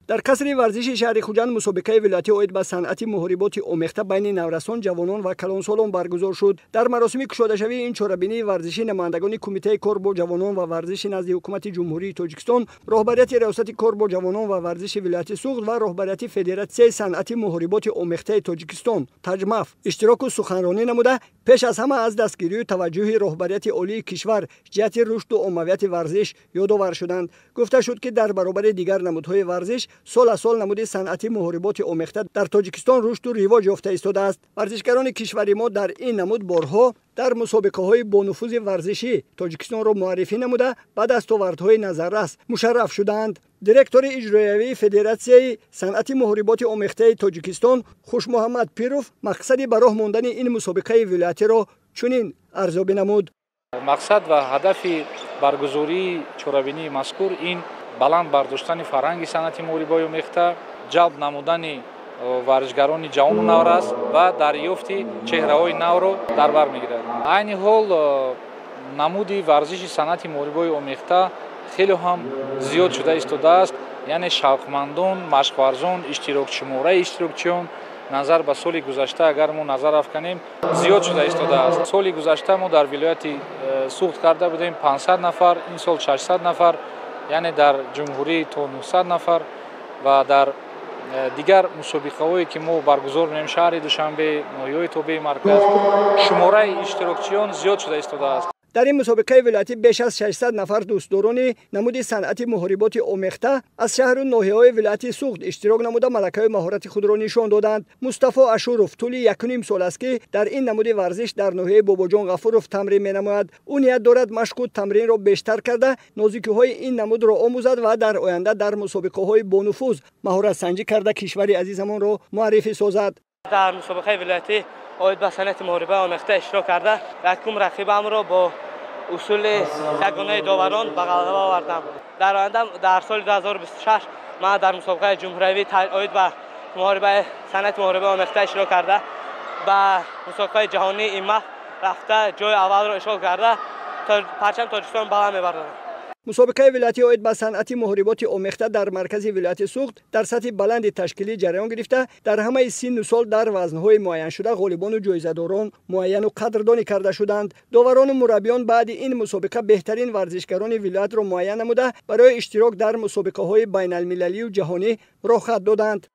در قصر ورزش شهر خوجند مسابقه ولایتی اید به صنعت محاربات آمیخته بین نورسان، جوانان و کلانسالان برگزار شد. در مراسم گشوده شوی این چهاربینی ورزشی نمایندگان کمیته کار با جوانان و ورزش نزد حکومت جمهوری تاجیکستان، رهبریت ریاست کار با جوانان و ورزش ولایت سوخت و رهبریت فدراسیون صنعت محاربات آمیخته تاجیکستان تجمف اشتراک و سخنرانی نموده، پیش از همه از دستگیری و توجه رهبریت عالی کشور جهت رشد و عمومیت ورزش یادآور شدند. گفته شد که در برابر دیگر نمودهای ورزش سال از سال نمود صنعت محاربات آمیخته در تاجیکستان رشد و رواج یافته ایستاده است. ورزشکاران کشور ما در این نمود بارها در مسابقه های با نفوذ ورزشی تاجیکستان را معرفی نموده و دستاوردهای نظررس مشرف شدند. دیرکتور اجرایی فدراسیون صنعت محاربات آمیخته تاجیکستان خوش محمد پیروف مقصد به راه ماندن این مسابقه ولایتی را چنین ارزیابی نمود. مقصد و هدف برگزاری چهاربینی مذکور این بلند برداشتن فرهنگ صنعت محاربات آمیخته، جلب نمودن ورزشکاران جوان و نو است و دریافت چهره‌های نو را در بر می‌گیرد. عین حال نمودی ورزش صنعت محاربات آمیخته خیلی هم زیاد شده ایستاده است، یعنی شوقمندان، مشق‌ورزان، شماره اشتراکچیان نظر به سال گذشته اگر ما نظر افکنیم زیاد شده ایستاده است. سال گذشته ما در ولایت سوخت کرده بودیم 500 نفر، این سال 600 نفر، یعنی در جمهوری تا 900 نفر و در دیگر مسابقه هایی که ما برگزار می‌کنیم شهر دوشنبه، ناحیه توبه مرکز شماره اشتراکچیان زیاد شده ایستاده است. در این مسابقه ولایتی بیش از 600 نفر دوستداران نمود صنعت محاربات آمیخته از شهر و ناحیه‌های ولایت سوخت اشتراک نموده ملکه مهارت خود را نشان دادند. مصطفی اشورف طول 1.5 سال است که در این نمود ورزش در ناحیه باباجان غفورف تمرین می‌نماید. او نیت دارد مشق و تمرین را بیشتر کرده نازکی‌های این نمود را آموزد و در آینده در مسابقه‌های با نفوذ مهارت سنجی کرده کشور عزیزمان را معرفی سازد. در مسابقه ولایتی اید به صنعت محاربات آمیخته اشتراک کرده یکم رقیبم را با اصول یگانه داوران به غلبه آوردم. در آینده در سال 2026 من در مسابقه جمهوری اید به صنعت محاربات آمیخته اشتراک کرده به مسابقه جهانی ایمه رفته جای اول را اشغال کرده تا پرچم تاجیکستان بالا میبردم. مسابقه ولایتی اید به صنعت محاربات آمیخته در مرکز ولایت سوخت در سطح بلند تشکیلی جریان گرفته در همه سن و سال در وزن‌های معین شده غالبان و جایزه‌داران معین و قدردانی کرده شدند. داوران و مربیان بعد این مسابقه بهترین ورزشکاران ولایت را معین نموده برای اشتراک در مسابقه‌های بین‌المللی و جهانی راه خط دادند.